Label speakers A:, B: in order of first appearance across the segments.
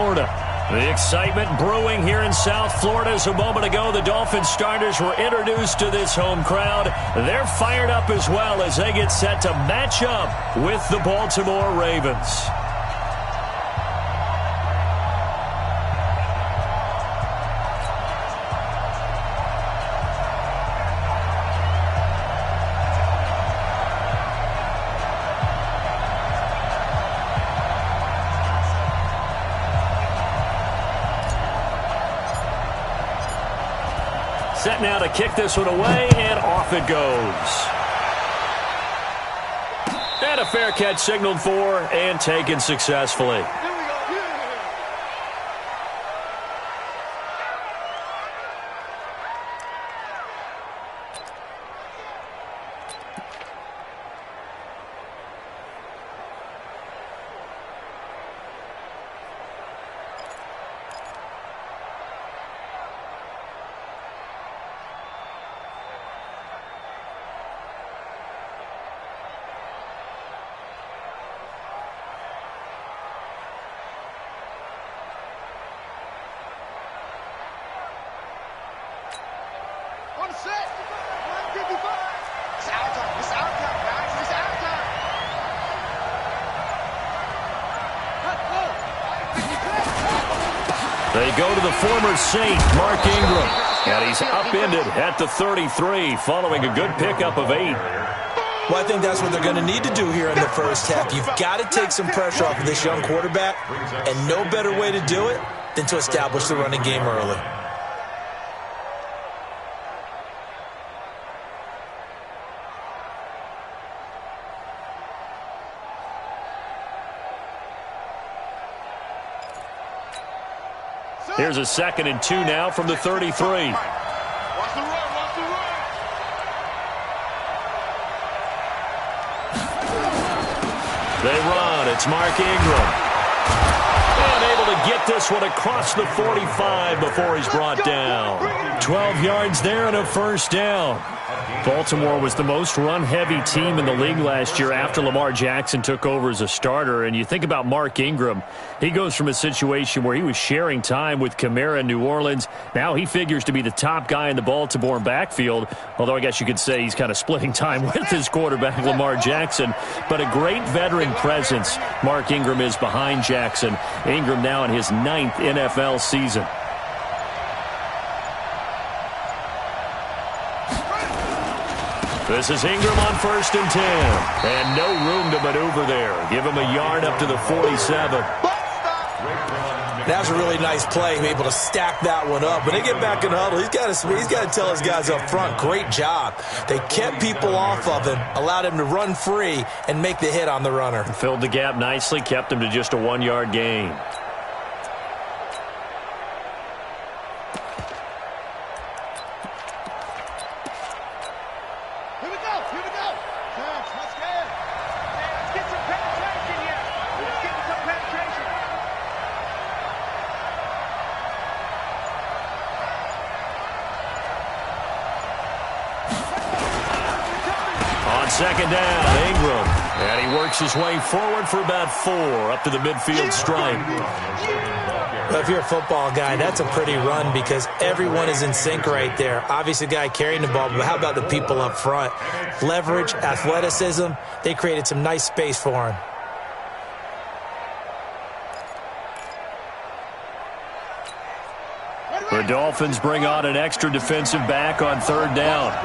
A: Florida. The excitement brewing here in South Florida as a moment ago the Dolphins starters were introduced to this home crowd. They're fired up as well as they get set to match up with the Baltimore Ravens. Set now to kick this one away, and off it goes. And a fair catch signaled for and taken successfully. They go to the former Saint, Mark Ingram. And he's upended at the 33 following a good pickup of 8.
B: Well, I think that's what they're going to need to do here in the first half. You've got to take some pressure off of this young quarterback, and no better way to do it than to establish the running game early.
A: Here's a 2nd and 2 now from the 33.
C: Watch the run, watch the run.
A: They run. It's Mark Ingram. And able to get this one across the 45 before he's brought down. 12 yards there and a first down. Baltimore was the most run-heavy team in the league last year after Lamar Jackson took over as a starter. And you think about Mark Ingram, he goes from a situation where he was sharing time with Kamara in New Orleans. Now he figures to be the top guy in the Baltimore backfield, although I guess you could say he's kind of splitting time with his quarterback, Lamar Jackson. But a great veteran presence Mark Ingram is behind Jackson. Ingram now in his 9th NFL season. This is Ingram on 1st and 10. And no room to maneuver there. Give him a yard up to the 47.
B: That was a really nice play, able to stack that one up. When they get back in the huddle, he's got to tell his guys up front, great job. They kept people off of him, allowed him to run free, and make the hit on the runner.
A: Filled the gap nicely, kept him to just a 1-yard gain. Second down, Ingram. And he works his way forward for about 4 up to the midfield stripe.
B: Well, if you're a football guy, that's a pretty run because everyone is in sync right there. Obviously, the guy carrying the ball, but how about the people up front? Leverage, athleticism, they created some nice space for him.
A: The Dolphins bring on an extra defensive back on 3rd down.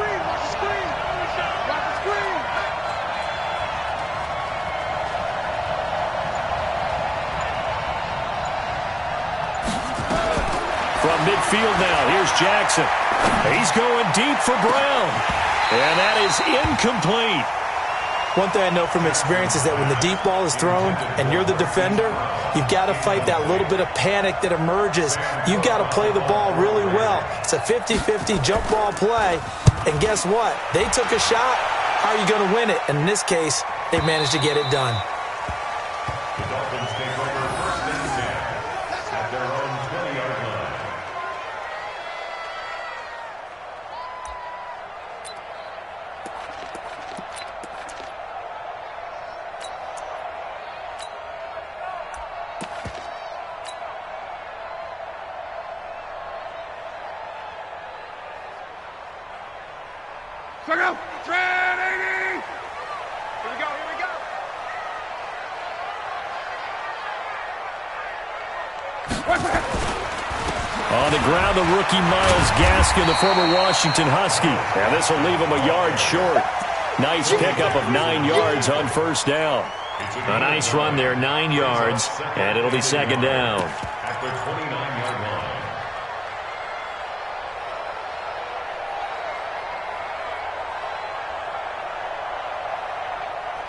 A: From midfield now, here's Jackson. He's going deep for Brown. And that is incomplete.
B: One thing I know from experience is that when the deep ball is thrown and you're the defender, you've got to fight that little bit of panic that emerges. You've got to play the ball really well. It's a 50-50 jump ball play. And guess what? They took a shot. How are you going to win it? And in this case, they managed to get it done.
C: The Dolphins take over 1st and 10 at their own 20-yard line.
D: go. Trent 80. Here we go. Here we go.
A: On the ground, the rookie Myles Gaskin, the former Washington Husky. And this will leave him a yard short. Nice pickup of 9 yards on first down. A nice run there, 9 yards, and it'll be second down.
C: At the 29-yard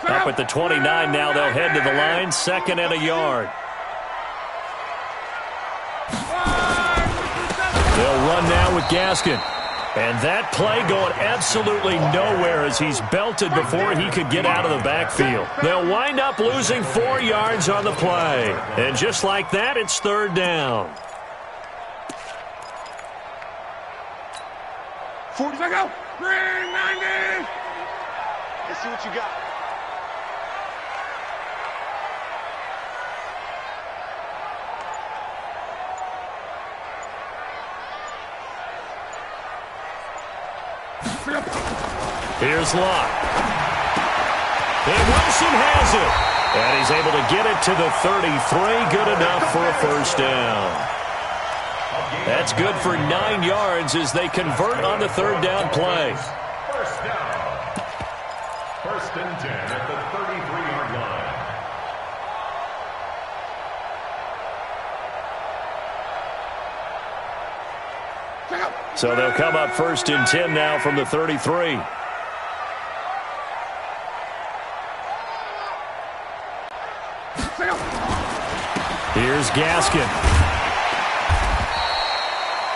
C: line.
A: Up at the 29 now, they'll head to the line, second and a yard. They'll run now with Gaskin. And that play going absolutely nowhere as he's belted before he could get out of the backfield. They'll wind up losing 4 yards on the play. And just like that, it's third down.
D: 40 seconds. Go. Green 90. Let's see what you got.
A: Here's Locke. And Wilson has it. And he's able to get it to the 33. Good enough for a first down. That's good for 9 yards as they convert on the third down play.
C: First down. First and 10 at the 33-yard line.
A: So they'll come up first and 10 now from the 33. Here's Gaskin.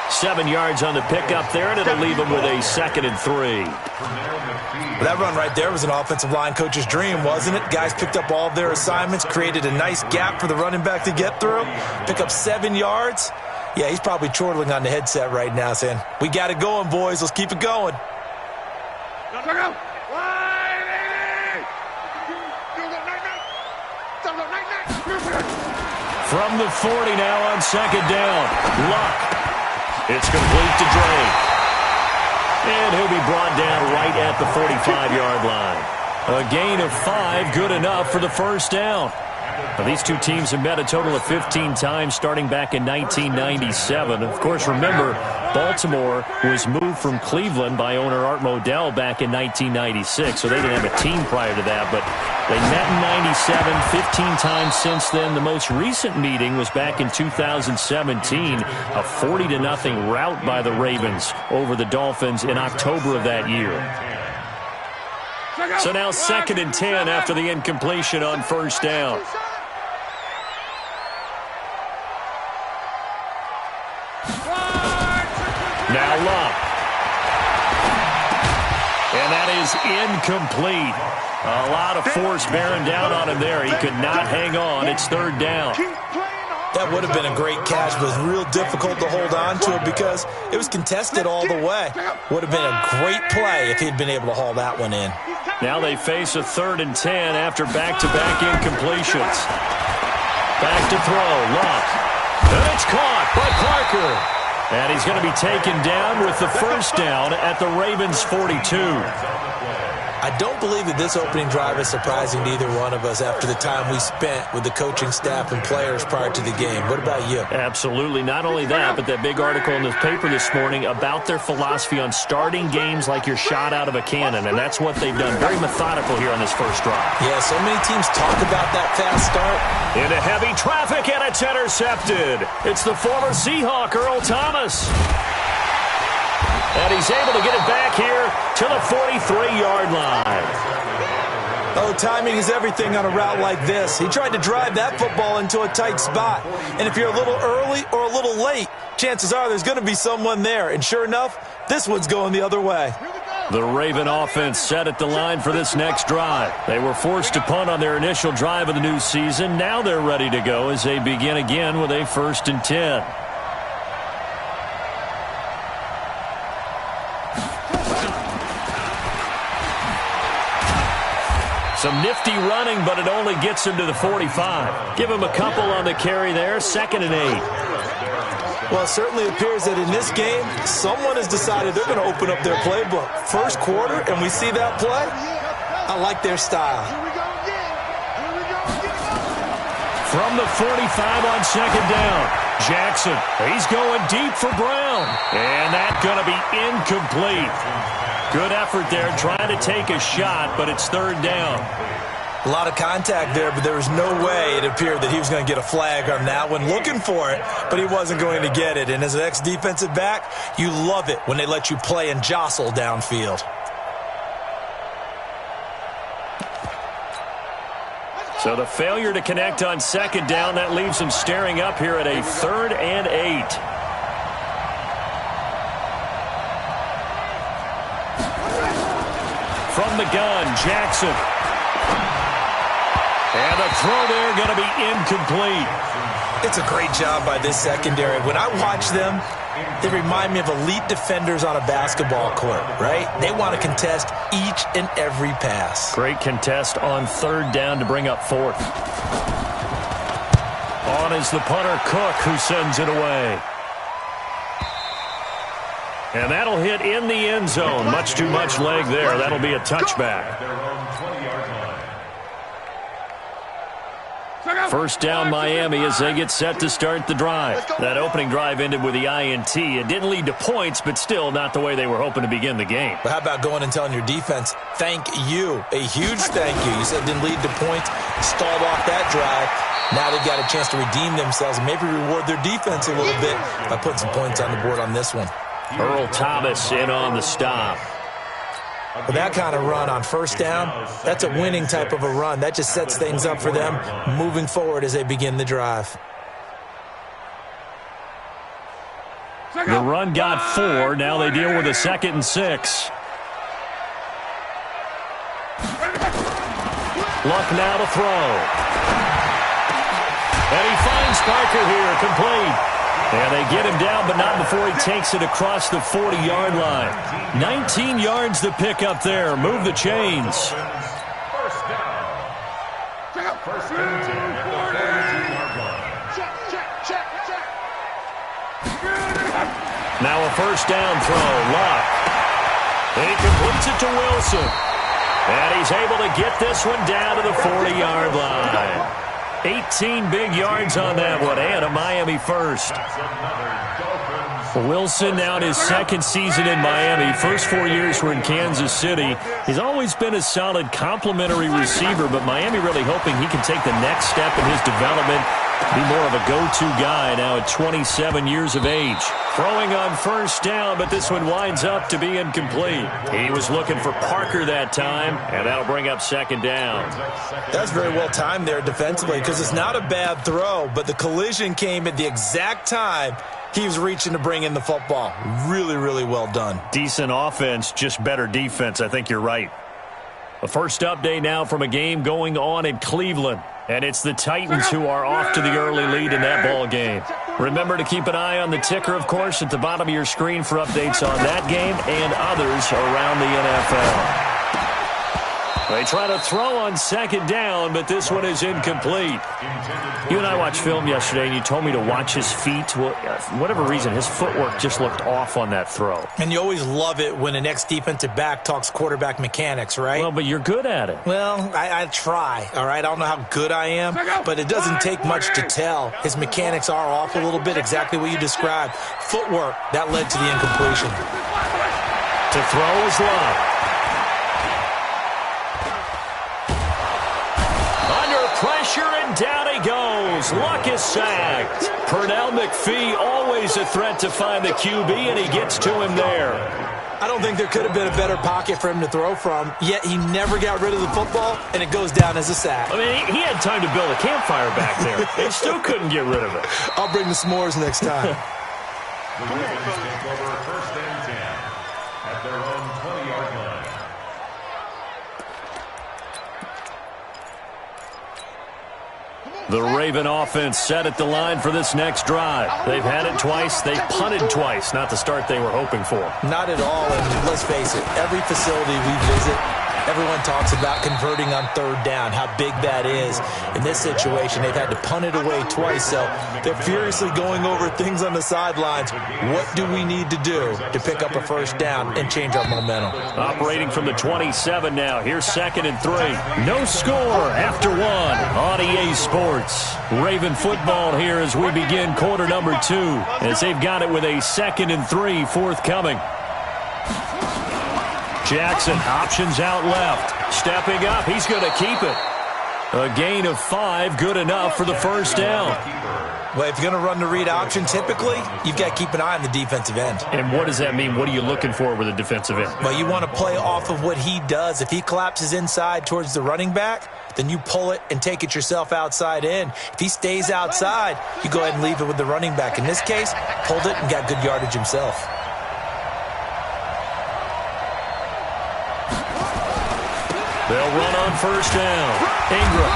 A: 7 yards on the pickup there, and it'll leave him with a second and 3.
B: Well, that run right there was an offensive line coach's dream, wasn't it? Guys picked up all of their assignments, created a nice gap for the running back to get through, pick up 7 yards. Yeah, he's probably chortling on the headset right now saying, we got it going, boys. Let's keep it going.
D: Go.
A: From the 40 now on second down. Luck. It's complete to Drake. And he'll be brought down right at the 45-yard line. A gain of 5, good enough for the first down. Now, these two teams have met a total of 15 times starting back in 1997. Of course, remember, Baltimore was moved from Cleveland by owner Art Modell back in 1996, so they didn't have a team prior to that, but they met in 97, 15 times since then. The most recent meeting was back in 2017, a 40-0 rout by the Ravens over the Dolphins in October of that year. So now second and 10 after the incompletion on first down. Now Locke. And that is incomplete. A lot of force bearing down on him there. He could not hang on. It's third down.
B: That would have been a great catch, but it was real difficult to hold on to it because it was contested all the way. Would have been a great play if he'd been able to haul that one in.
A: Now they face a third and 10 after back-to-back incompletions. Back to throw, Locke. And it's caught by Parker. And he's going to be taken down with the first down at the Ravens' 42.
B: I don't believe that this opening drive is surprising to either one of us after the time we spent with the coaching staff and players prior to the game. What about you?
A: Absolutely. Not only that, but that big article in the paper this morning about their philosophy on starting games like you're shot out of a cannon, and that's what they've done. Very methodical here on this first drive.
B: Yeah, so many teams talk about that fast start.
A: Into heavy traffic, and it's intercepted. It's the former Seahawk, Earl Thomas. And he's able to get it back here to the 43-yard line.
B: Oh, timing is everything on a route like this. He tried to drive that football into a tight spot. And if you're a little early or a little late, chances are there's going to be someone there. And sure enough, this one's going the other way.
A: The Raven offense set at the line for this next drive. They were forced to punt on their initial drive of the new season. Now they're ready to go as they begin again with a first and 10. Some nifty running, but it only gets him to the 45. Give him a couple on the carry there, second and 8.
B: Well, it certainly appears that in this game, someone has decided they're going to open up their playbook. First quarter, and we see that play. I like their style.
A: From the 45 on second down, Jackson, he's going deep for Brown. And that's going to be incomplete. Good effort there trying to take a shot, but it's third down.
B: A lot of contact there, but there was no way it appeared that he was going to get a flag on that one. Looking for it, but he wasn't going to get it. And as an ex-defensive back, you love it when they let you play and jostle downfield.
A: So the failure to connect on second down, that leaves him staring up here at a 3rd and 8. From the gun, Jackson. And the throw there going to be incomplete.
B: It's a great job by this secondary. When I watch them, they remind me of elite defenders on a basketball court, right? They want to contest each and every pass.
A: Great contest on third down to bring up 4th. On is the punter, Cook, who sends it away. And that'll hit in the end zone. Much too much leg there. That'll be a touchback. First down Miami as they get set to start the drive. That opening drive ended with the INT. It didn't lead to points, but still not the way they were hoping to begin the game.
B: But how about going and telling your defense, thank you, a huge thank you. You said it didn't lead to points, stalled off that drive. Now they've got a chance to redeem themselves and maybe reward their defense a little bit by putting some points on the board on this one.
A: Earl Thomas in on the stop.
B: With that kind of run on first down, that's a winning type of a run. That just sets things up for them moving forward as they begin the drive.
A: The run got 4. Now they deal with a 2nd and 6. Luck now to throw. And he finds Parker here, complete. And they get him down, but not before he takes it across the 40-yard line. 19 yards to pick up there. Move the chains.
C: First down. First and 10 at the 42-yard line.
A: Now a first down throw. Luck. He completes it to Wilson. And he's able to get this one down to the 40-yard line. 18 big yards on that one, and a Miami first. Wilson now in his 2nd season in Miami. First 4 years were in Kansas City. He's always been a solid complementary receiver, but Miami really hoping he can take the next step in his development, be more of a go-to guy now at 27 years of age. Throwing on first down, but this one winds up to be incomplete. He was looking for Parker that time, and that'll bring up 2nd down.
B: That's very well timed there defensively because it's not a bad throw, but the collision came at the exact time he was reaching to bring in the football. Really, really well done.
A: Decent offense, just better defense. I think you're right. A first update now from a game going on in Cleveland. And it's the Titans who are off to the early lead in that ball game. Remember to keep an eye on the ticker, of course, at the bottom of your screen for updates on that game and others around the NFL. They try to throw on second down, but this one is incomplete. You and I watched film yesterday, and you told me to watch his feet. Well, for whatever reason, his footwork just looked off on that throw.
B: And you always love it when an ex-defensive back talks quarterback mechanics, right?
A: Well, but you're good at it.
B: Well, I try, all right? I don't know how good I am, but it doesn't take much to tell. His mechanics are off a little bit, exactly what you described. Footwork, that led to the incompletion.
A: To throw is Luck. Pressure, and down he goes. Luck is sacked. Pernell McPhee, always a threat to find the QB, and he gets to him there.
B: I don't think there could have been a better pocket for him to throw from, yet he never got rid of the football, and it goes down as a sack.
A: I mean, he had time to build a campfire back there. He still couldn't get rid of it.
B: I'll bring the s'mores next time.
C: The Dolphins take over first and 10 at their own 20-yard line.
A: The Raven offense set at the line for this next drive. They've had it twice. They've punted twice. Not the start they were hoping for.
B: Not at all, and let's face it, every facility we visit Everyone talks about converting on third down, how big that is. In this situation, they've had to punt it away twice, so they're furiously going over things on the sidelines. What do we need to do to pick up a first down and change our momentum?
A: Operating from the 27 now. Here's 2nd and 3. No score after 1 on EA Sports. Raven football here as we begin quarter number 2, as they've got it with a 2nd and 3 forthcoming. Jackson, options out left. Stepping up, he's going to keep it. A gain of 5, good enough for the first down.
B: Well, if you're going to run the read option, typically, you've got to keep an eye on the defensive end.
A: And what does that mean? What are you looking for with a defensive end?
B: Well, you want to play off of what he does. If he collapses inside towards the running back, then you pull it and take it yourself outside in. If he stays outside, you go ahead and leave it with the running back. In this case, pulled it and got good yardage himself.
A: They'll run on first down. Ingram.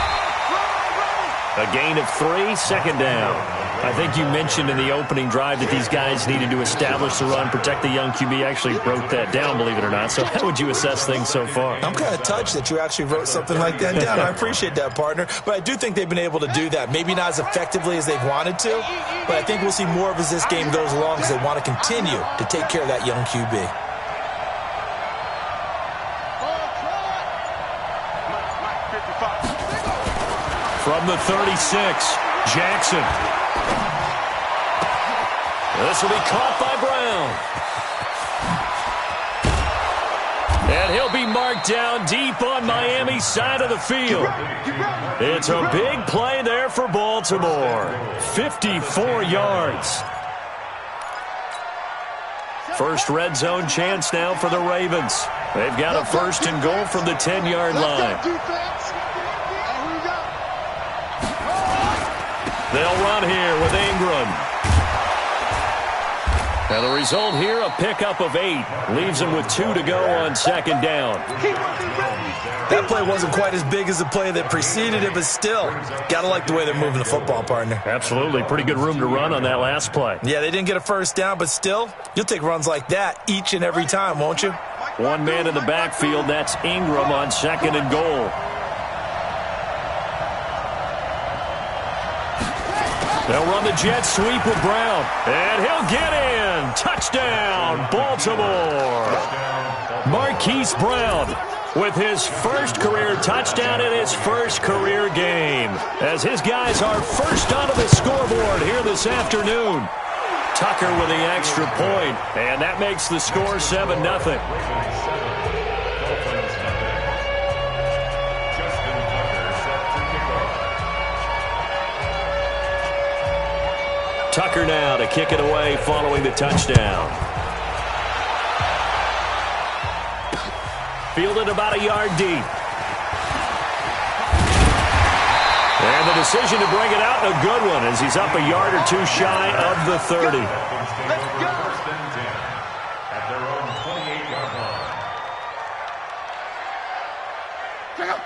A: A gain of 3, 2nd down. I think you mentioned in the opening drive that these guys needed to establish the run, protect the young QB. Actually wrote that down, believe it or not. So how would you assess things so far?
B: I'm kind of touched that you actually wrote something like that down. I appreciate that, partner. But I do think they've been able to do that. Maybe not as effectively as they've wanted to, but I think we'll see more of as this game goes along because they want to continue to take care of that young QB.
A: From the 36, Jackson. This will be caught by Brown. And he'll be marked down deep on Miami's side of the field. It's a big play there for Baltimore. 54 yards. First red zone chance now for the Ravens. They've got a 1st and goal from the 10-yard line. They'll run here with Ingram. And the result here, a pickup of 8. Leaves them with 2 to go on 2nd down.
B: That play wasn't quite as big as the play that preceded it, but still, got to like the way they're moving the football, partner.
A: Absolutely. Pretty good room to run on that last play.
B: Yeah, they didn't get a first down, but still, you'll take runs like that each and every time, won't you?
A: One man in the backfield, that's Ingram on 2nd and goal. They'll run the jet sweep with Brown. And he'll get in. Touchdown, Baltimore. Marquise Brown with his first career touchdown in his first career game, as his guys are first onto the scoreboard here this afternoon. Tucker with the extra point, and that makes the score 7-0. Tucker now to kick it away following the touchdown. Fielded about a yard deep. And the decision to bring it out, a good one, as he's up a yard or 2 shy of the 30.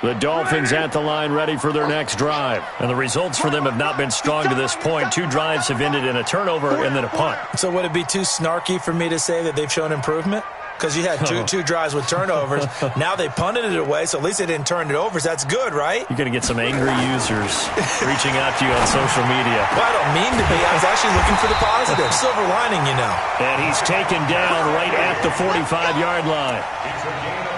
A: The Dolphins at the line ready for their next drive. And the results for them have not been strong to this point. 2 drives have ended in a turnover and then a punt.
B: So would it be too snarky for me to say that they've shown improvement? Because you had two drives with turnovers. Now they punted it away, so at least they didn't turn it over. So that's good, right?
A: You're going to get some angry users reaching out to you on social media.
B: Well, I don't mean to be. I was actually looking for the positive. Silver lining, you know.
A: And he's taken down right at the 45-yard line.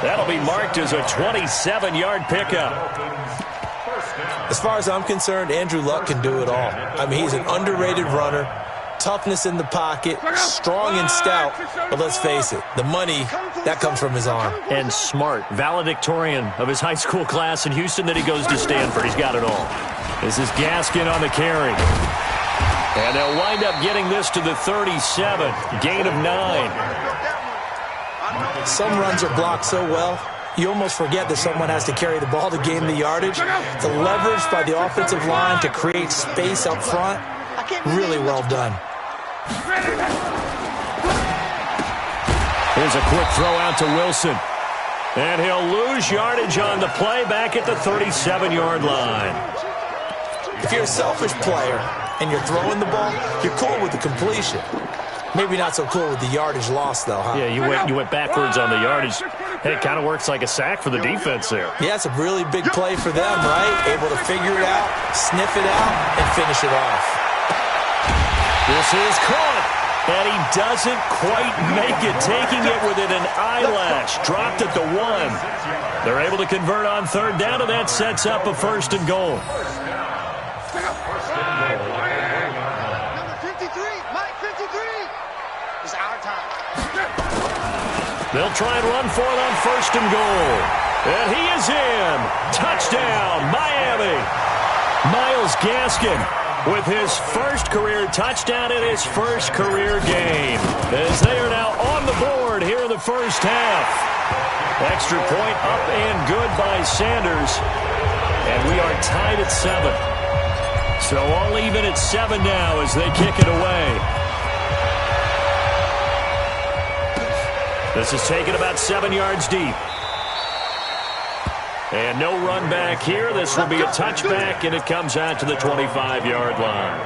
A: That'll be marked as a 27-yard pickup.
B: As far as I'm concerned, Andrew Luck can do it all. I mean, he's an underrated runner. Toughness in the pocket, strong and stout, but let's face it, the money, that comes from his arm.
A: And smart, valedictorian of his high school class in Houston, then he goes to Stanford. He's got it all. This is Gaskin on the carry. And they'll wind up getting this to the 37, gain of 9.
B: Some runs are blocked so well, you almost forget that someone has to carry the ball to gain the yardage. The leverage by the offensive line to create space up front, really well done.
A: Here's a quick throw out to Wilson. And he'll lose yardage on the play back at the 37-yard line.
B: If you're a selfish player and you're throwing the ball, you're cool with the completion. Maybe not so cool with the yardage loss, though, huh?
A: Yeah, you went backwards on the yardage. Hey, it kind of works like a sack for the defense there.
B: Yeah, it's a really big play for them, right? Able to figure it out, sniff it out, and finish it off.
A: This is caught, and he doesn't quite make it, taking it within an eyelash. Dropped at the 1. They're able to convert on third down, and that sets up a 1st and goal. They'll try and run for it on 1st and goal. And he is in. Touchdown, Miami. Myles Gaskin with his first career touchdown in his first career game, as they are now on the board here in the first half. Extra point up and good by Sanders. And we are tied at 7. So all even at 7 now as they kick it away. This is taken about 7 yards deep. And no run back here. This will be a touchback, and it comes out to the 25-yard line.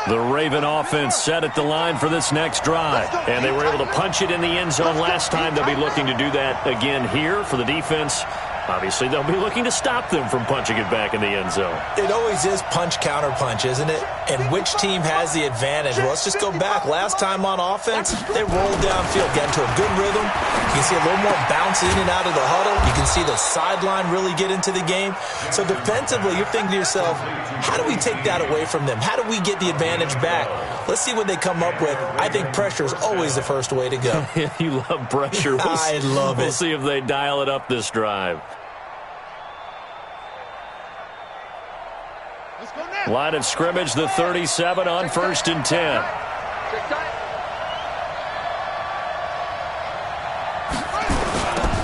A: The Raven offense set at the line for this next drive. And they were able to punch it in the end zone last time. They'll be looking to do that again here for the defense. Obviously, they'll be looking to stop them from punching it back in the end zone.
B: It always is punch-counter-punch, isn't it? And which team has the advantage? Well, let's just go back. Last time on offense, they rolled downfield, got into a good rhythm. You can see a little more bounce in and out of the huddle. You can see the sideline really get into the game. So defensively, you're thinking to yourself, how do we take that away from them? How do we get the advantage back? Let's see what they come up with. I think pressure is always the first way to go.
A: You love pressure.
B: I love it.
A: We'll see if they dial it up this drive. Line of scrimmage, the 37 on 1st and 10.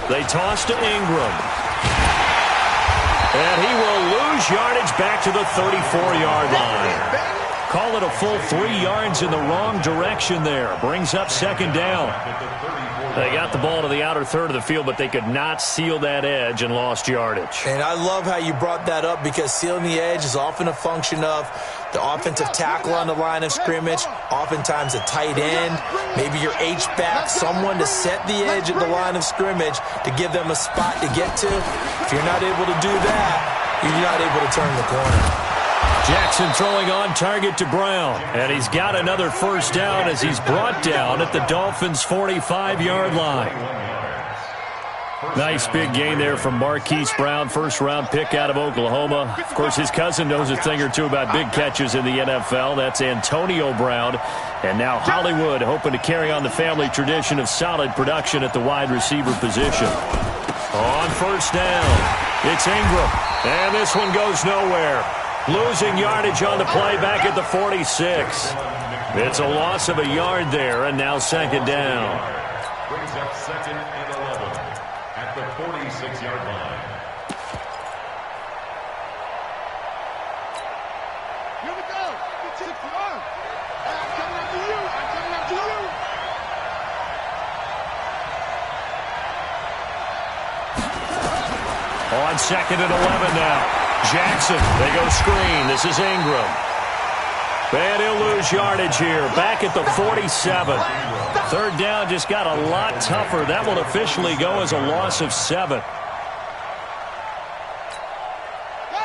A: They toss to Ingram. And he will lose yardage back to the 34-yard line. Call it a full 3 yards in the wrong direction there. Brings up 2nd down. They got the ball to the outer third of the field, but they could not seal that edge and lost yardage.
B: And I love how you brought that up, because sealing the edge is often a function of the offensive tackle on the line of scrimmage, oftentimes a tight end, maybe your H-back, someone to set the edge at the line of scrimmage to give them a spot to get to. If you're not able to do that, you're not able to turn the corner.
A: Jackson throwing on target to Brown. And he's got another 1st down as he's brought down at the Dolphins' 45-yard line. Nice big gain there from Marquise Brown, first-round pick out of Oklahoma. Of course, his cousin knows a thing or two about big catches in the NFL. That's Antonio Brown. And now Hollywood hoping to carry on the family tradition of solid production at the wide receiver position. On 1st down, it's Ingram. And this one goes nowhere. Losing yardage on the play back at the 46. It's a loss of a yard there, and now 2nd down.
C: Brings up 2nd and 11 at the 46-yard line.
D: Here we go. Come on. I'm coming after you. I'm coming after you.
A: On 2nd and 11 now. Jackson, they go screen. This is Ingram. And he'll lose yardage here. Back at the 47. 3rd down just got a lot tougher. That will officially go as a loss of 7.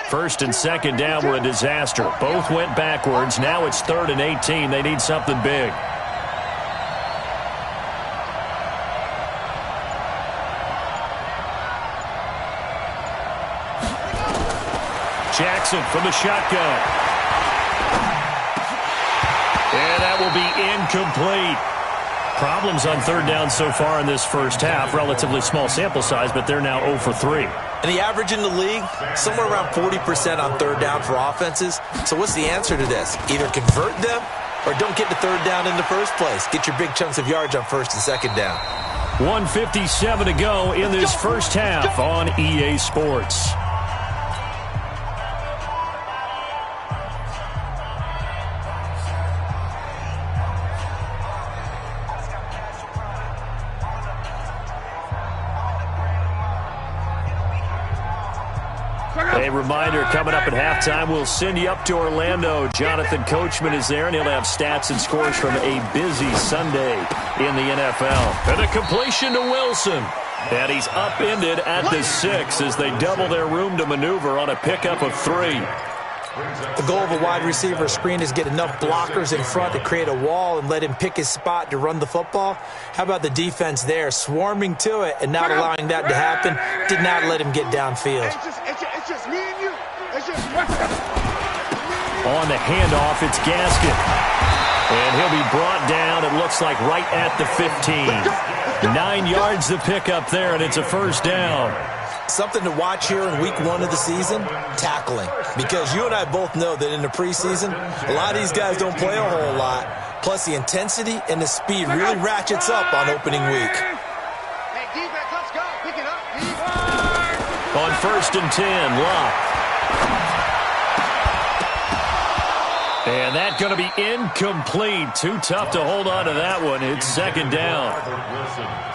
A: 1st and 2nd down were a disaster. Both went backwards. Now it's 3rd and 18. They need something big. Jackson from the shotgun. And that will be incomplete. Problems on 3rd down so far in this first half. Relatively small sample size, but they're now 0 for 3.
B: And the average in the league, somewhere around 40% on 3rd down for offenses. So what's the answer to this? Either convert them or don't get to 3rd down in the first place. Get your big chunks of yards on 1st and 2nd down.
A: 1:57 to go in this first half on EA Sports. A reminder, coming up at halftime, we'll send you up to Orlando. Jonathan Coachman is there, and he'll have stats and scores from a busy Sunday in the NFL. And a completion to Wilson. And he's upended at the 6 as they double their room to maneuver on a pickup of 3.
B: The goal of a wide receiver screen is get enough blockers in front to create a wall and let him pick his spot to run the football. How about the defense there, swarming to it and not allowing that to happen? Did not let him get downfield.
D: It's just me and you. It's just...
A: On the handoff, it's Gaskin. And he'll be brought down, it looks like, right at the 15. 9 yards to pick up there, and it's a first down.
B: Something to watch here in week 1 of the season, tackling. Because you and I both know that in the preseason, a lot of these guys don't play a whole lot. Plus, the intensity and the speed really ratchets up on opening week.
D: Hey, defense, let's go. Pick it up.
A: On 1st and 10, Locke. And that's going to be incomplete. Too tough to hold on to that one. It's 2nd down.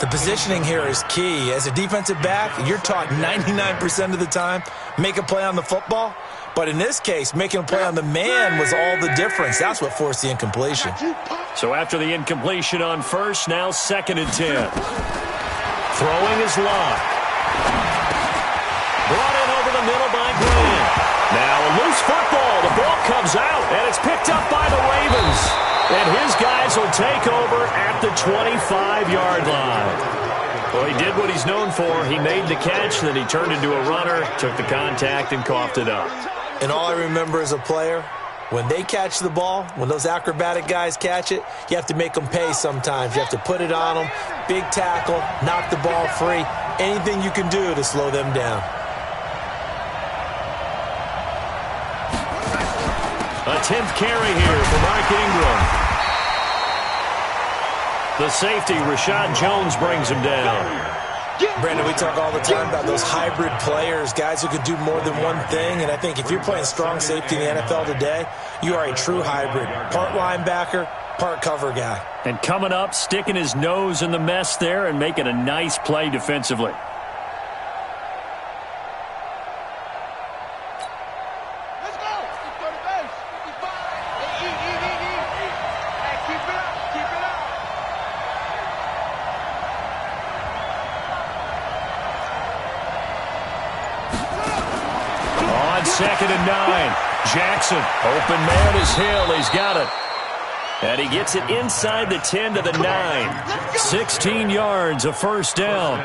B: The positioning here is key. As a defensive back, you're taught 99% of the time, make a play on the football. But in this case, making a play on the man was all the difference. That's what forced the incompletion.
A: So after the incompletion on 1st, now 2nd and 10. Throwing is Locke. Brought in over the middle by Graham. Now a loose football. The ball comes out, and it's picked up by the Ravens. And his guys will take over at the 25-yard line. Well, he did what he's known for. He made the catch, then he turned into a runner, took the contact, and coughed it up.
B: And all I remember as a player, when they catch the ball, when those acrobatic guys catch it, you have to make them pay sometimes. You have to put it on them, big tackle, knock the ball free, anything you can do to slow them down.
A: A 10th carry here for Mark Ingram. The safety, Rashad Jones, brings him down.
B: Brandon, we talk all the time about those hybrid players, guys who could do more than one thing. And I think if you're playing strong safety in the NFL today, you are a true hybrid. Part linebacker, part cover guy.
A: And coming up, sticking his nose in the mess there and making a nice play defensively. On 2nd and 9, Jackson, open man is Hill, he's got it. And he gets it inside the 10 to the 9. 16 yards, a first down.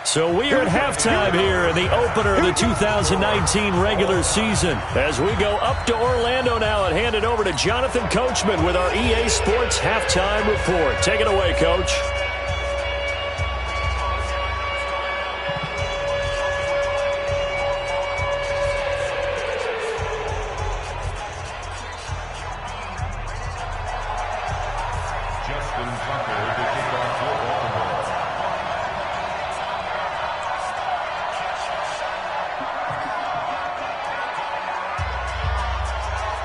A: So we are at halftime here in the opener of the 2019 regular season. As we go up to Orlando now and hand it over to Jonathan Coachman with our EA Sports halftime report. Take it away, Coach.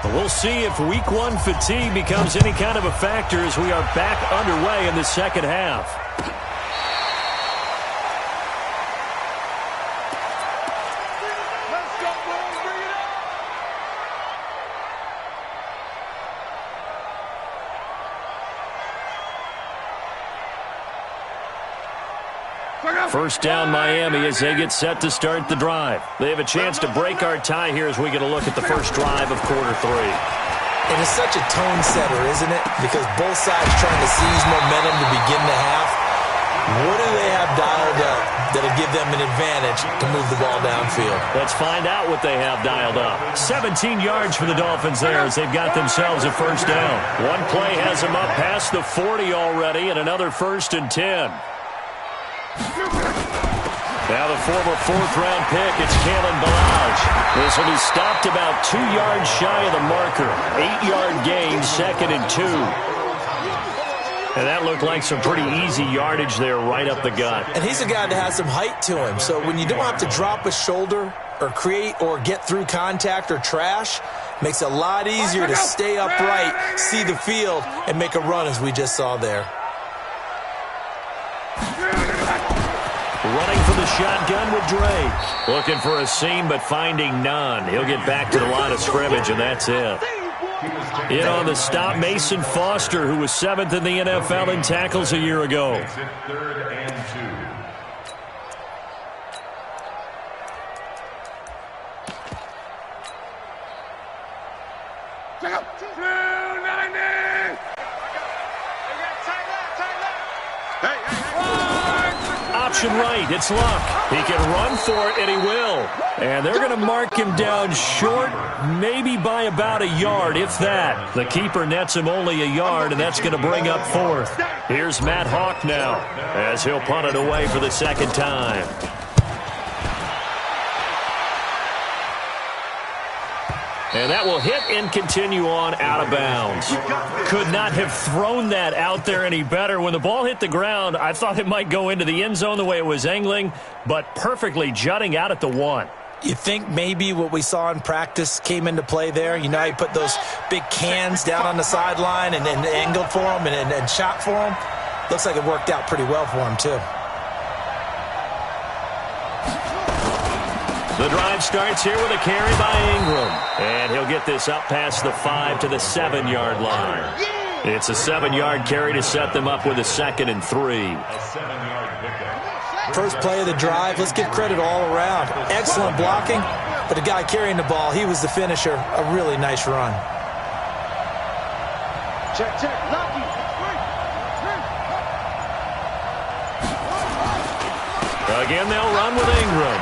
A: We'll see if week 1 fatigue becomes any kind of a factor as we are back underway in the second half. First down Miami as they get set to start the drive. They have a chance to break our tie here as we get a look at the first drive of quarter 3.
B: It is such a tone setter, isn't it? Because both sides trying to seize momentum to begin the half. What do they have dialed up that'll give them an advantage to move the ball downfield?
A: Let's find out what they have dialed up. 17 yards for the Dolphins there as they've got themselves a first down. One play has them up past the 40 already, and another 1st and 10. Now the former 4th-round pick, it's Kalen Ballage. This will be stopped about 2 yards shy of the marker. 8-yard gain, 2nd and 2. And that looked like some pretty easy yardage there right up the gut.
B: And he's a guy that has some height to him. So when you don't have to drop a shoulder or create or get through contact or trash, makes it a lot easier to stay upright, see the field, and make a run as we just saw there.
A: running for the shotgun with Drake. Looking for a seam, but finding none. He'll get back to the line of scrimmage, and that's it. In on the stop, Mason Foster, who was 7th in the NFL in tackles a year ago.
C: Makes it 3rd and 2.
A: Option right, it's Luck. He can run for it, and he will. And they're going to mark him down short, maybe by about a yard, if that. The keeper nets him only a yard, and that's going to bring up 4th. Here's Matt Hawk now, as he'll punt it away for the second time. And that will hit and continue on out of bounds. Could not have thrown that out there any better. When the ball hit the ground, I thought it might go into the end zone the way it was angling, but perfectly jutting out at the 1.
B: You think maybe what we saw in practice came into play there? You know, he put those big cans down on the sideline and angled for him and shot for him. Looks like it worked out pretty well for him, too.
A: The drive starts here with a carry by Ingram. And he'll get this up past the 5 to the 7-yard line. It's a 7-yard carry to set them up with a 2nd and 3.
C: A 7-yard pickup.
B: First play of the drive, let's give credit all around. Excellent blocking, but the guy carrying the ball, he was the finisher. A really nice run.
D: Check, lucky.
A: Again, they'll run with Ingram.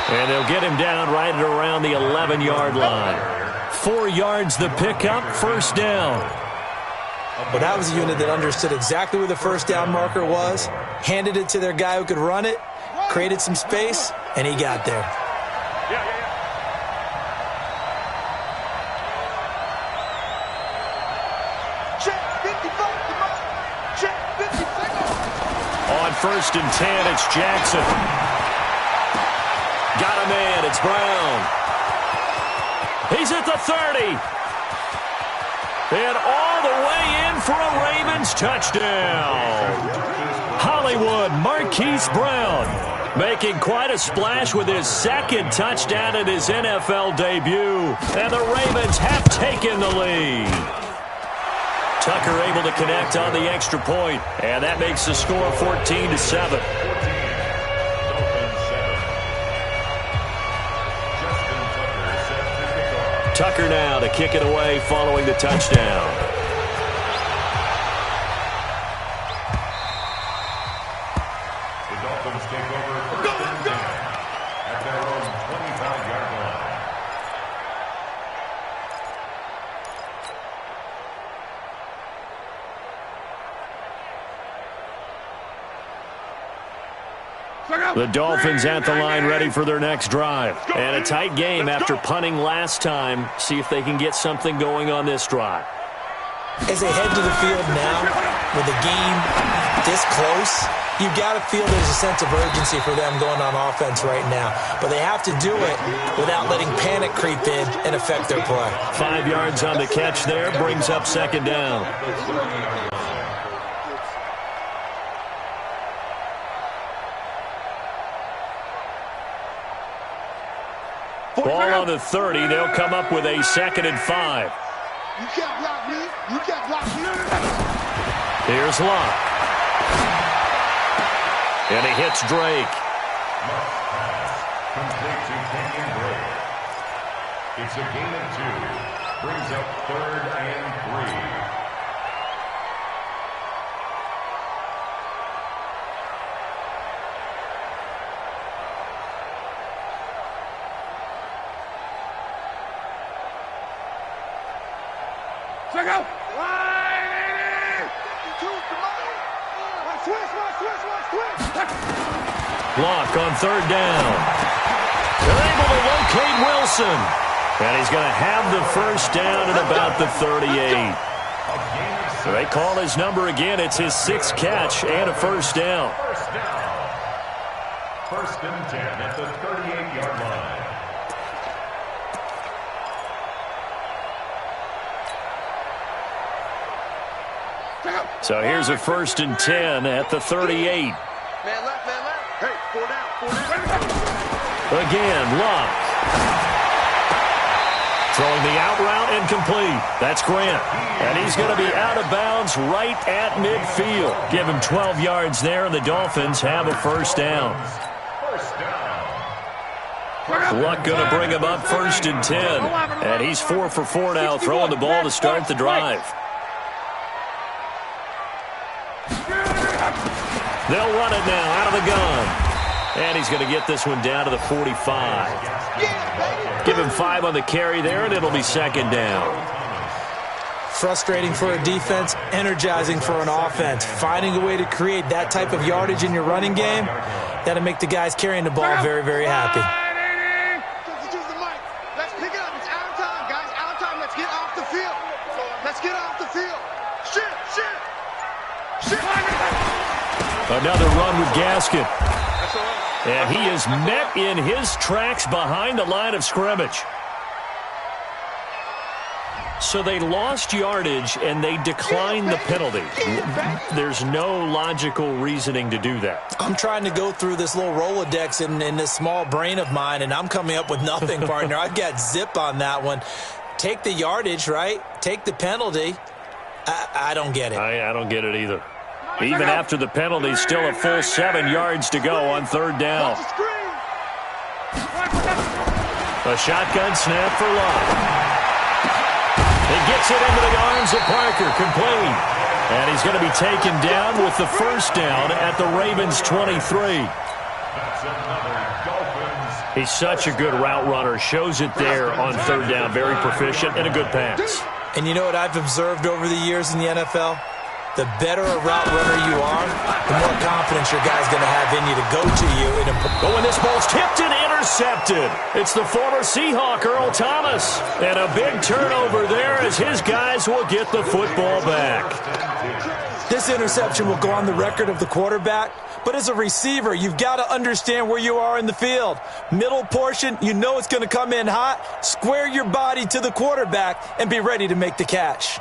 A: And they'll get him down right at around the 11-yard line. 4 yards the pickup, first down.
B: Well, that was a unit that understood exactly where the first down marker was, handed it to their guy who could run it, created some space, and he got there.
A: On 1st and 10, it's Jackson. Got a man, it's Brown. He's at the 30. And all the way in for a Ravens touchdown. Hollywood Marquise Brown making quite a splash with his 2nd touchdown in his NFL debut. And the Ravens have taken the lead. Tucker able to connect on the extra point, and that makes the score 14-7. Tucker now to kick it away following the touchdown.
C: The Dolphins take over 1st and 10 at their own 25-yard line.
A: The Dolphins at the line ready for their next drive. And a tight game after punting last time. See if they can get something going on this drive.
B: As they head to the field now, with the game this close, you've got to feel there's a sense of urgency for them going on offense right now. But they have to do it without letting panic creep in and affect their play.
A: 5 yards on the catch there, brings up 2nd down. Ball on the 30. They'll come up with a 2nd and 5.
D: You can't block me. You can't block me.
A: Here's Luck. And he hits Drake.
C: Complete to Kenyon Drake. It's a gain of 2. Brings up 3rd and 3.
D: Check out.
A: Block on 3rd down. They're able to locate Wilson. And he's going to have the first down at about the 38. They call his number again. It's his 6th catch and a first down.
C: First down. 1st and 10 at the 38-yard line.
A: So here's a 1st and 10 at the 38.
D: Man left, man left. Hey, 4 down.
A: Again, Love. Throwing the out route incomplete. That's Grant. And he's going to be out of bounds right at midfield. Give him 12 yards there, and the Dolphins have a first down. Luck going to bring him up 1st and 10. And he's 4 for 4 now, throwing the ball to start the drive. They'll run it now out of the gun. And he's going to get this one down to the 45. Give him 5 on the carry there, and it'll be 2nd down.
B: Frustrating for a defense, energizing for an offense. Finding a way to create that type of yardage in your running game, that'll make the guys carrying the ball very, very happy.
D: Let's pick it up. It's out of time, guys. Out of time. Let's get off the field. Let's get off the field. Shit.
A: Another run with Gaskin. And he is met in his tracks behind the line of scrimmage. So they lost yardage, and they declined the penalty. There's no logical reasoning to do that.
B: I'm trying to go through this little Rolodex in this small brain of mine, and I'm coming up with nothing, partner. I've got zip on that one. Take the yardage, right? Take the penalty. I don't get it.
A: I don't get it either. Even after the penalty, still a full 7 yards to go on 3rd down. A shotgun snap for Love. He gets it into the arms of Parker, complete. And he's going to be taken down with the first down at the Ravens' 23. He's such a good route runner. Shows it there on 3rd down. Very proficient and a good pass.
B: And you know what I've observed over the years in the NFL? The better a route runner you are, the more confidence your guy's going to have in you to go to you.
A: But when this ball's tipped and intercepted, it's the former Seahawk, Earl Thomas. And a big turnover there as his guys will get the football back.
B: This interception will go on the record of the quarterback, but as a receiver, you've got to understand where you are in the field. Middle portion, you know it's going to come in hot. Square your body to the quarterback and be ready to make the catch.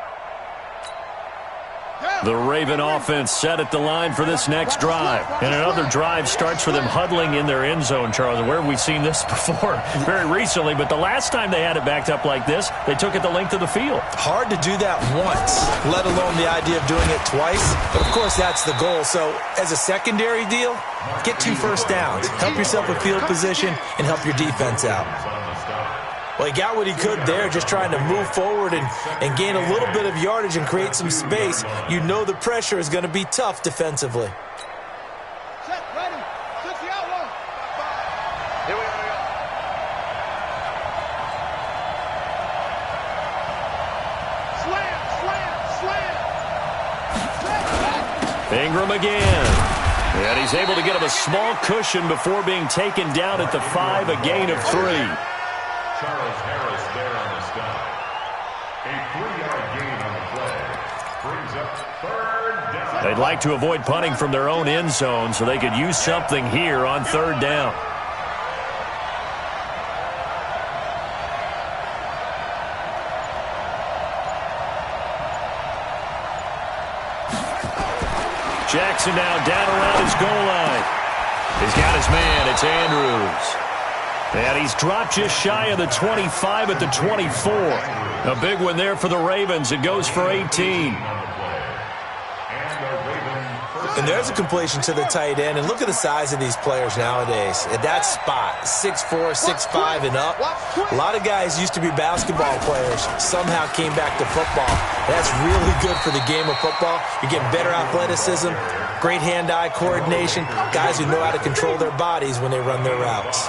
A: The Raven offense set at the line for this next drive. And another drive starts with them huddling in their end zone, Charles. And where have we seen this before? Very recently, but the last time they had it backed up like this, they took it the length of the field.
B: Hard to do that once, let alone the idea of doing it twice. But, of course, that's the goal. So, as a secondary deal, get 2 first downs. Help yourself with field position and help your defense out. Well, he got what he could there, just trying to move forward and gain a little bit of yardage and create some space. You know the pressure is going to be tough defensively.
D: Set, ready. Switch the out one. Here we go. Slam.
A: Ingram again. And he's able to get him a small cushion before being taken down at the 5, a gain of 3.
C: Charles Harris there on the stop. A 3-yard gain on the play. Brings up 3rd down.
A: They'd like to avoid punting from their own end zone so they could use something here on 3rd down. Jackson now down around his goal line. He's got his man. It's Andrews. And he's dropped just shy of the 25 at the 24. A big one there for the Ravens. It goes for 18.
B: And there's a completion to the tight end. And look at the size of these players nowadays. At that spot, 6'4", 6'5", and up. A lot of guys used to be basketball players. Somehow came back to football. That's really good for the game of football. You're getting better athleticism, great hand-eye coordination, guys who know how to control their bodies when they run their routes.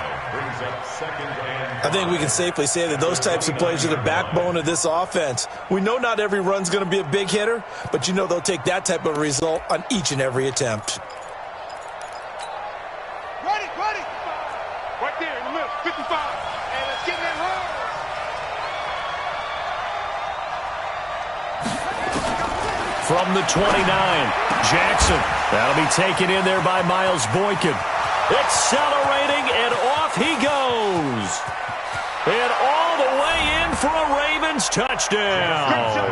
B: I think we can safely say that those types of plays are the backbone of this offense. We know not every run's going to be a big hitter, but you know they'll take that type of result on each and every attempt.
D: Ready. Right there in the middle, 55. And let's get that hard.
A: From the 29, Jackson. That'll be taken in there by Miles Boykin. Accelerating, and off he goes. And all the way in for a Ravens touchdown.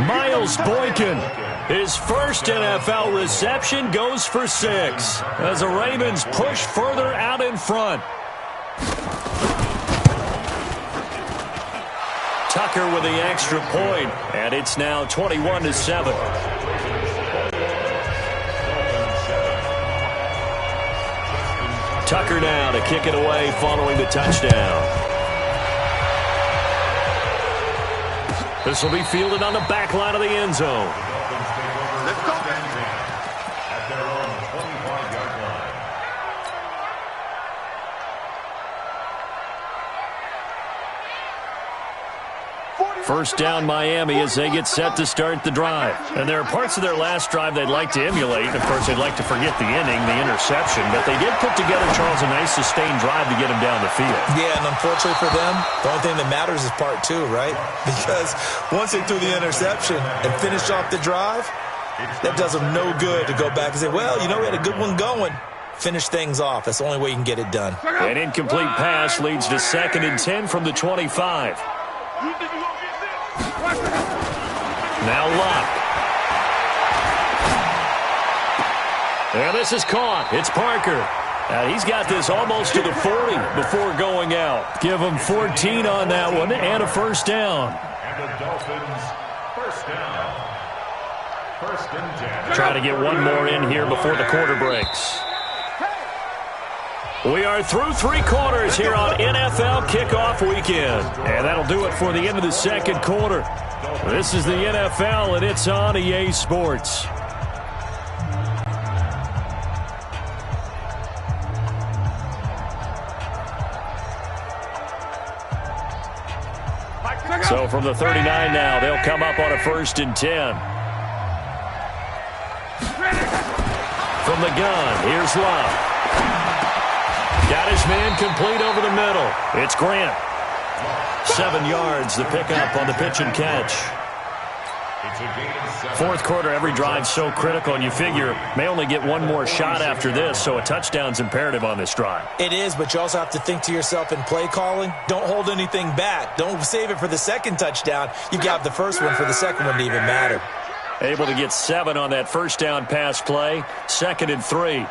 A: Miles Boykin His first NFL reception goes for 6 as the Ravens push further out in front. Tucker with the extra point, and it's now 21-7. Tucker now to kick it away following the touchdown. This will be fielded on the back line of the end zone.
D: Let's go.
C: At their own 25-yard line.
A: First down Miami as they get set to start the drive. And there are parts of their last drive they'd like to emulate. Of course, they'd like to forget the inning, the interception. But they did put together, Charles, a nice sustained drive to get him down the field.
B: Yeah, and unfortunately for them, the only thing that matters is part 2, right? Because once they threw the interception and finished off the drive, that does them no good to go back and say, well, you know, we had a good one going. Finish things off. That's the only way you can get it done.
A: An incomplete pass leads to 2nd and 10 from the 25. Now Luck. And this is caught. It's Parker. And he's got this almost to the 40 before going out. Give him 14 on that one and a first down.
C: And the Dolphins, first down. 1st and 10.
A: Try to get one more in here before the quarter breaks. We are through 3 quarters here on NFL Kickoff Weekend. And that'll do it for the end of the 2nd quarter. This is the NFL, and it's on EA Sports. So from the 39 now, they'll come up on a 1st and 10. From the gun, here's Love. Got his man complete over the middle. It's Grant. 7 yards, the pickup on the pitch and catch. 4th quarter, every drive so critical, and you figure may only get one more shot after this, so a touchdown's imperative on this drive.
B: It is, but you also have to think to yourself in play calling, don't hold anything back. Don't save it for the 2nd touchdown. You've got the first one for the 2nd one to even matter.
A: Able to get 7 on that first down pass play. 2nd and 3.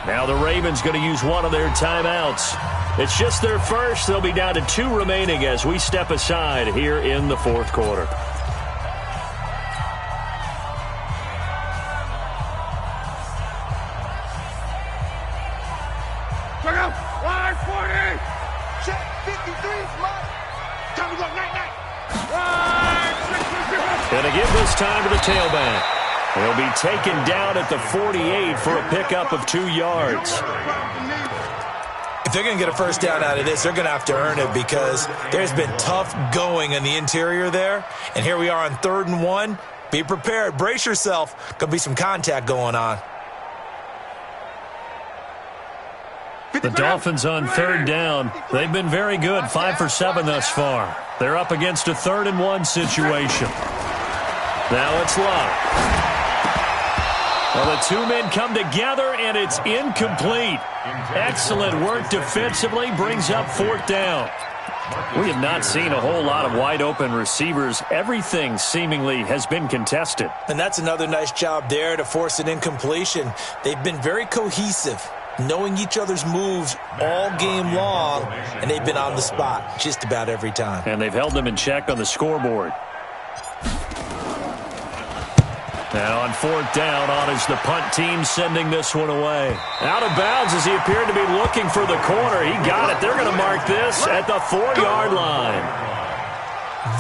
A: Now the Ravens going to use one of their timeouts. It's just their first. They'll be down to 2 remaining as we step aside here in the 4th quarter.
D: Check out. 140. Check 53. Time to go. Night.
A: Going to give this time to the tailback. He'll be taken down at the 48 for a pickup of 2 yards.
B: If they're going to get a first down out of this, they're going to have to earn it because there's been tough going in the interior there. And here we are on 3rd and 1. Be prepared. Brace yourself. Could be some contact going on.
A: The Dolphins on 3rd down. They've been very good, 5 for 7 thus far. They're up against a 3rd and 1 situation. Now it's Love. Well, the 2 men come together, and it's incomplete. Excellent work defensively, brings up 4th down. We have not seen a whole lot of wide-open receivers. Everything seemingly has been contested.
B: And that's another nice job there to force an incompletion. They've been very cohesive, knowing each other's moves all game long, and they've been on the spot just about every time.
A: And they've held them in check on the scoreboard. Now on 4th down, on is the punt team sending this one away. Out of bounds as he appeared to be looking for the corner. He got it. They're going to mark this at the 4-yard line.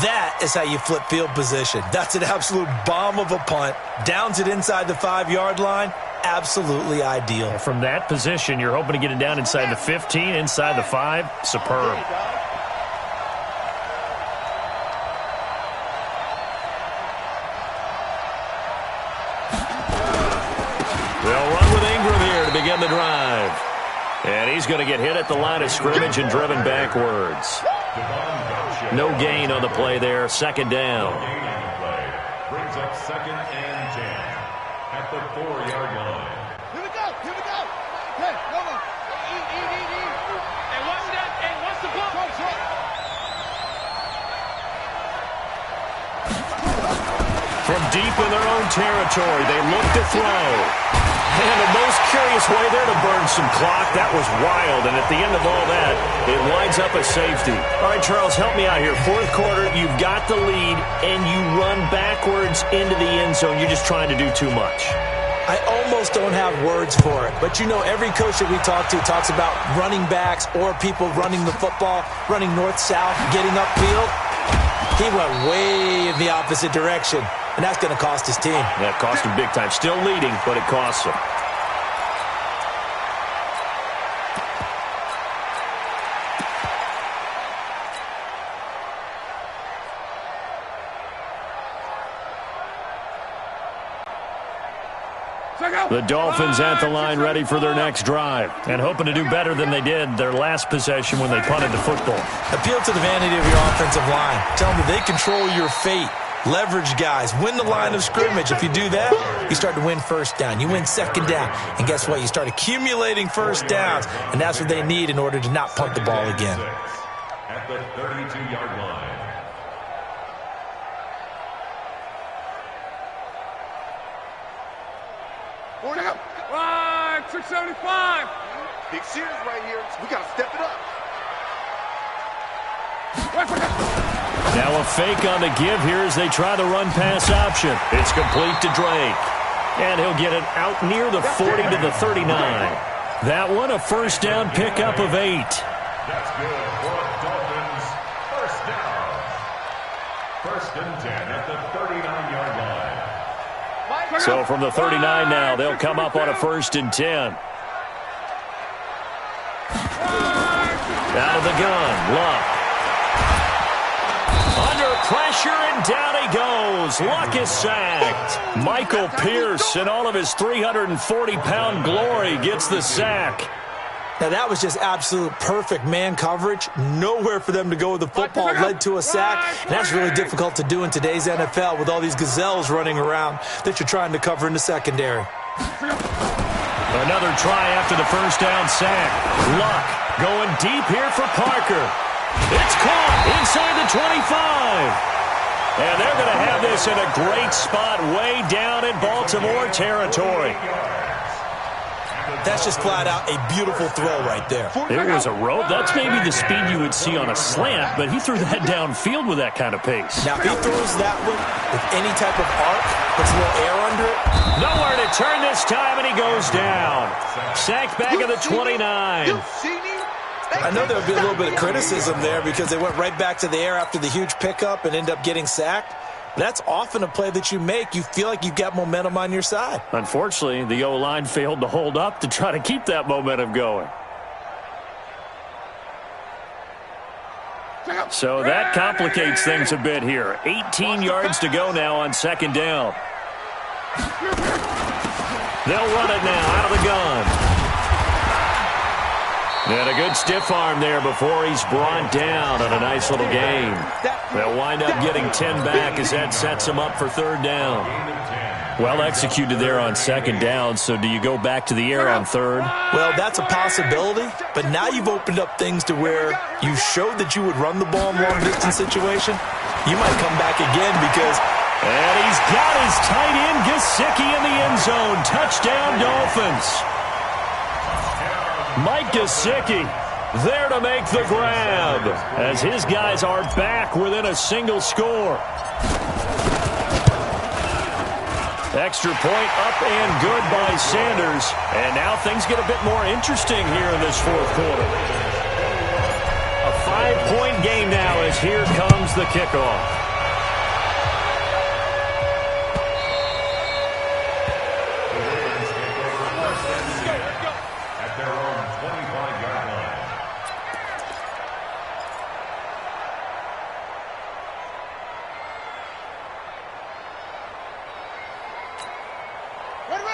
B: That is how you flip field position. That's an absolute bomb of a punt. Downs it inside the 5-yard line. Absolutely ideal.
A: From that position, you're hoping to get it down inside the 15, inside the 5. Superb. They'll run with Ingram here to begin the drive. And he's going to get hit at the line of scrimmage and driven backwards. No gain on the play there. 2nd down.
C: Brings up 2nd and 10 at the 4-yard line.
D: Here we go. Hey, no. Eat. Hey, watch that. Hey, watch the ball.
A: From deep in their own territory, they look to throw. And the most curious way there to burn some clock. That was wild. And at the end of all that, it winds up a safety. All right, Charles, help me out here. Fourth quarter, you've got the lead, and you run backwards into the end zone. You're just trying to do too much.
B: I almost don't have words for it. But, you know, every coach that we talk to talks about running backs or people running the football, running north-south, getting upfield. He went way in the opposite direction. And that's going to cost his team.
A: That cost him big time. Still leading, but it costs him. The Dolphins at the line ready for their next drive and hoping to do better than they did their last possession when they punted the football.
B: Appeal to the vanity of your offensive line. Tell them that they control your fate. Leverage guys. Win the line of scrimmage. If you do that, you start to win first down. You win second down. And guess what? You start accumulating first downs. And that's what they need in order to not punt the ball again.
C: At the 32-yard line.
D: One out.
E: Right, 675.
D: Big series right here. We got to step it up.
A: Now a fake on the give here as they try the run-pass option. It's complete to Drake. And he'll get it out near the 40 to the 39. That one a first down pickup of 8.
C: That's good for Dolphins. First down. First and 10 at the 39-yard line.
A: So from the 39 now, they'll come up on a first and 10. Out of the gun, Luck. Under pressure, and down he goes. Luck is sacked. Michael Pierce, in all of his 340-pound glory, gets the sack.
B: Now, that was just absolute perfect man coverage. Nowhere for them to go with the football. Led to a sack. And that's really difficult to do in today's NFL with all these gazelles running around that you're trying to cover in the secondary.
A: Another try after the first down sack. Luck going deep here for Parker. It's caught inside the 25. And they're going to have this in a great spot way down in Baltimore territory.
B: That's just flat out a beautiful throw right there.
A: It was a rope. That's maybe the speed you would see on a slant, but he threw that downfield with that kind of pace.
B: Now, if he throws that one with any type of arc, puts a little air under it.
A: Nowhere to turn this time, and he goes down. Sacked back at the 29.
B: I know there would be a little bit of criticism there because they went right back to the air after the huge pickup and end up getting sacked. That's often a play that you make. You feel like you've got momentum on your side.
A: Unfortunately, the O-line failed to hold up to try to keep that momentum going. So that complicates things a bit here. 18 yards to go now on second down. They'll run it now out of the gun. And a good stiff arm there before he's brought down on a nice little gain. They'll wind up getting 10 back as that sets them up for third down. Well executed there on second down, so do you go back to the air on third?
B: Well, that's a possibility, but now you've opened up things to where you showed that you would run the ball in long-distance situation. You might come back again because...
A: And he's got his tight end, Gesicki, in the end zone. Touchdown, Dolphins. Mike Gesicki there to make the grab as his guys are back within a single score. Extra point up and good by Sanders. And now things get a bit more interesting here in this fourth quarter. A 5-point game now as here comes the kickoff.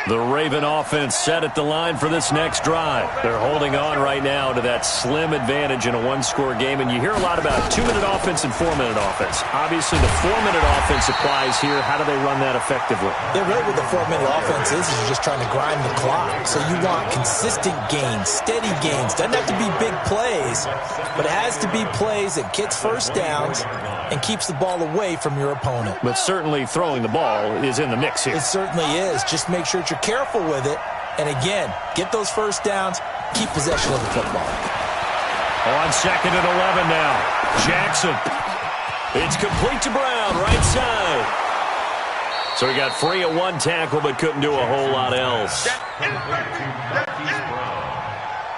A: The Raven offense set at the line for this next drive. They're holding on right now to that slim advantage in a one-score game, and you hear a lot about 2-minute offense and 4-minute offense. Obviously, the 4-minute offense applies here. How do they run that effectively?
B: Yeah, really what the 4-minute offense is you're just trying to grind the clock. So you want consistent gains, steady gains. Doesn't have to be big plays, but it has to be plays that gets first downs and keeps the ball away from your opponent.
A: But certainly throwing the ball is in the mix here.
B: It certainly is. Just make sure that you're careful with it. And again, get those first downs, keep possession of the football.
A: On 2nd and 11 now. Jackson. It's complete to Brown, right side. So he got free of one tackle but couldn't do a whole lot else.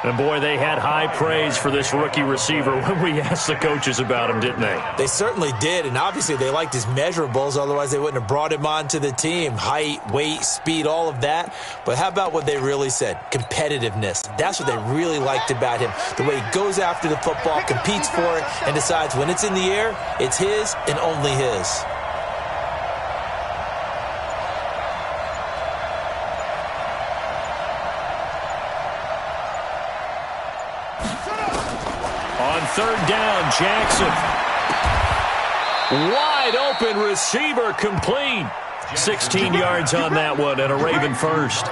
A: And, boy, they had high praise for this rookie receiver when we asked the coaches about him, didn't they?
B: They certainly did, and obviously they liked his measurables. Otherwise, they wouldn't have brought him onto the team. Height, weight, speed, all of that. But how about what they really said? Competitiveness. That's what they really liked about him. The way he goes after the football, competes for it, and decides when it's in the air, it's his and only his.
A: On 3rd down, Jackson. Wide open receiver, complete. 16 yards on that one and a Raven first.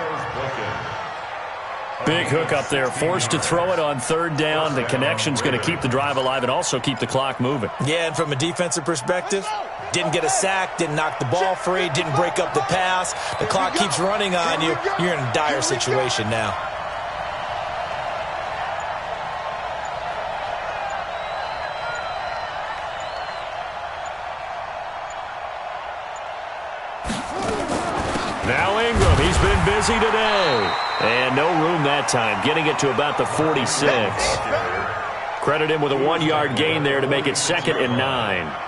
A: Big hook up there. Forced to throw it on 3rd down. The connection's going to keep the drive alive and also keep the clock moving.
B: Yeah, and from a defensive perspective, didn't get a sack, didn't knock the ball free, didn't break up the pass. The clock keeps running on you. You're in a dire situation now.
A: Now Ingram, he's been busy today. And no room that time, getting it to about the 46. Credit him with a 1-yard gain there to make it 2nd and 9.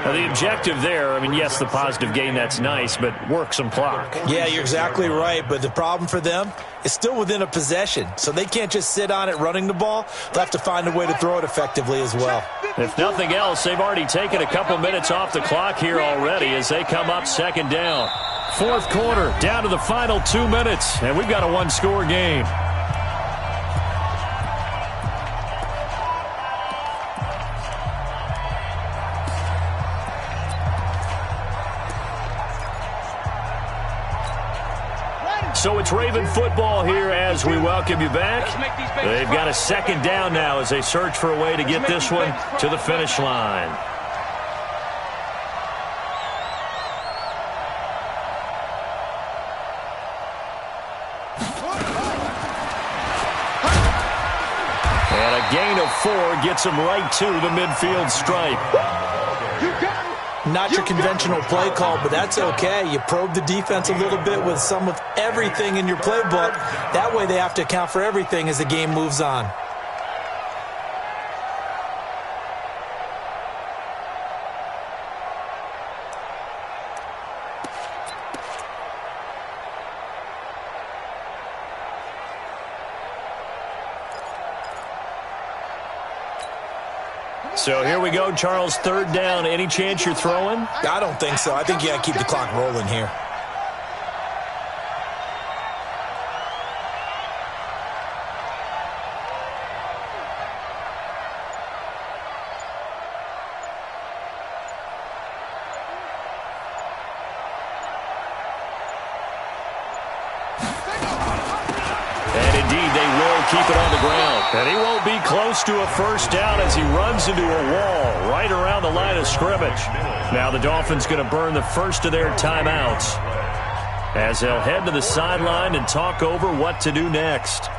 A: Now the objective there, I mean, yes, the positive gain, that's nice, but work some clock.
B: Yeah, you're exactly right, but the problem for them is still within a possession, so they can't just sit on it running the ball. They'll have to find a way to throw it effectively as well.
A: If nothing else, they've already taken a couple minutes off the clock here already as they come up 2nd down. 4th quarter, down to the final 2 minutes, and we've got a one-score game. So it's Raven football here as we welcome you back. They've got a 2nd down now as they search for a way to get this one to the finish line. And a gain of 4 gets him right to the midfield stripe.
B: Not your conventional play call, but that's okay. You probe the defense a little bit with some of everything in your playbook. That way they have to account for everything as the game moves on.
A: So here we go, Charles, 3rd down. Any chance you're throwing?
B: I don't think so. I think you got to keep the clock rolling here.
A: And indeed, they will keep it on the ground. And he won't be close to a first down as he runs into a wall right around the line of scrimmage. Now the Dolphins going to burn the first of their timeouts as they'll head to the sideline and talk over what to do next.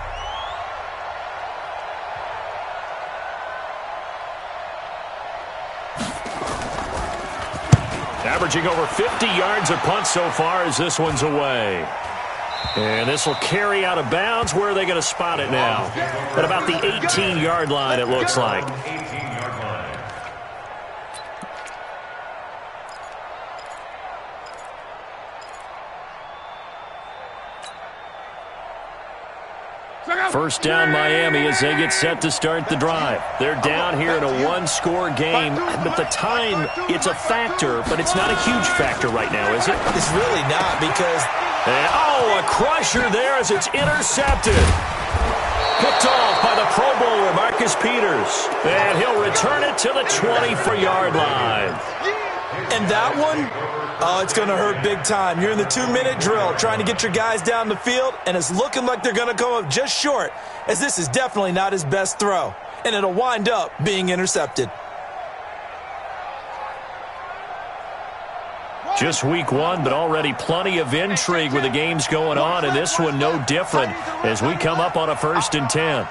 A: Averaging over 50 yards a punt so far as this one's away. And this will carry out of bounds. Where are they going to spot it now? At about the 18-yard line, it looks like. First down Miami as they get set to start the drive. They're down here in a one-score game. But the time, it's a factor, but it's not a huge factor right now, is it?
B: It's really not because...
A: a crusher there as it's intercepted. Picked off by the Pro Bowler, Marcus Peters. And he'll return it to the 24-yard line.
B: And that one, it's going to hurt big time. You're in the 2-minute drill trying to get your guys down the field, and it's looking like they're going to come up just short, as this is definitely not his best throw. And it'll wind up being intercepted.
A: Just week one, but already plenty of intrigue with the games going on, and this one no different as we come up on a 1st and 10.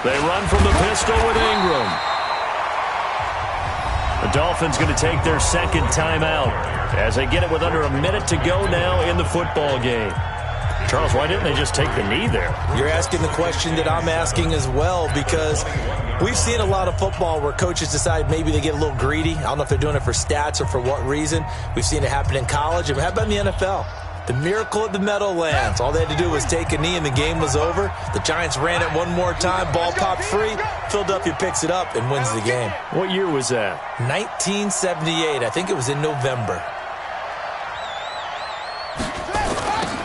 A: They run from the pistol with Ingram. The Dolphins going to take their second timeout as they get it with under a minute to go now in the football game. Charles, why didn't they just take the knee there?
B: You're asking the question that I'm asking as well, because we've seen a lot of football where coaches decide maybe they get a little greedy. I don't know if they're doing it for stats or for what reason. We've seen it happen in college. And how about in the NFL? The miracle of the Meadowlands. All they had to do was take a knee and the game was over. The Giants ran it one more time. Ball popped free. Philadelphia picks it up and wins the game.
A: What year was that?
B: 1978. I think it was in November.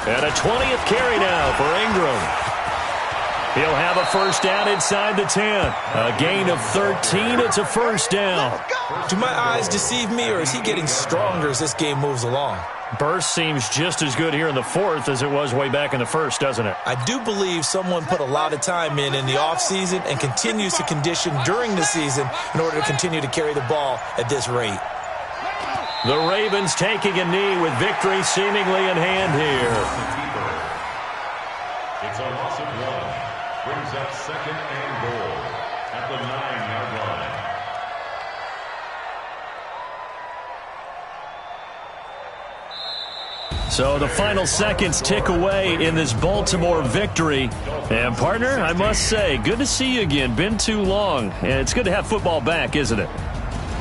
A: And a 20th carry now for Ingram. He'll have a first down inside the 10. A gain of 13. It's a first down.
B: Do my eyes deceive me, or is he getting stronger as this game moves along?
A: Burst seems just as good here in the 4th as it was way back in the 1st, doesn't it?
B: I do believe someone put a lot of time in the offseason and continues to condition during the season in order to continue to carry the ball at this rate.
A: The Ravens taking a knee with victory seemingly in hand here.
C: It's a loss of 1. Brings up 2nd and goal at the 9-yard line.
A: So the final seconds tick away in this Baltimore victory. And, partner, I must say, good to see you again. Been too long. And it's good to have football back, isn't it?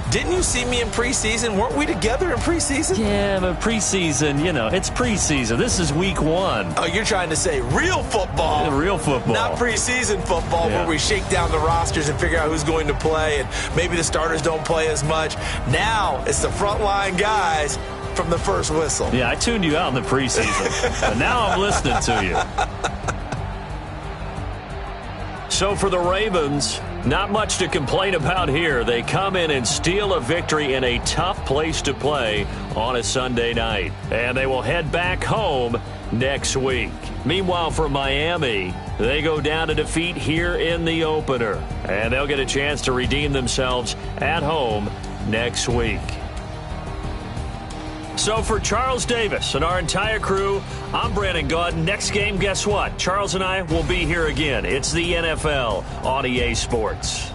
B: Didn't you see me in preseason? Weren't we together in preseason?
A: Yeah, but preseason, it's preseason. This is week 1.
B: Oh, you're trying to say real football.
A: Real football.
B: Not preseason football where we shake down the rosters and figure out who's going to play, and maybe the starters don't play as much. Now it's the frontline guys from the first whistle.
A: Yeah, I tuned you out in the preseason, but now I'm listening to you. So for the Ravens, not much to complain about here. They come in and steal a victory in a tough place to play on a Sunday night. And they will head back home next week. Meanwhile, for Miami, they go down to defeat here in the opener. And they'll get a chance to redeem themselves at home next week. So for Charles Davis and our entire crew, I'm Brandon Gaudin. Next game, guess what? Charles and I will be here again. It's the NFL on EA Sports.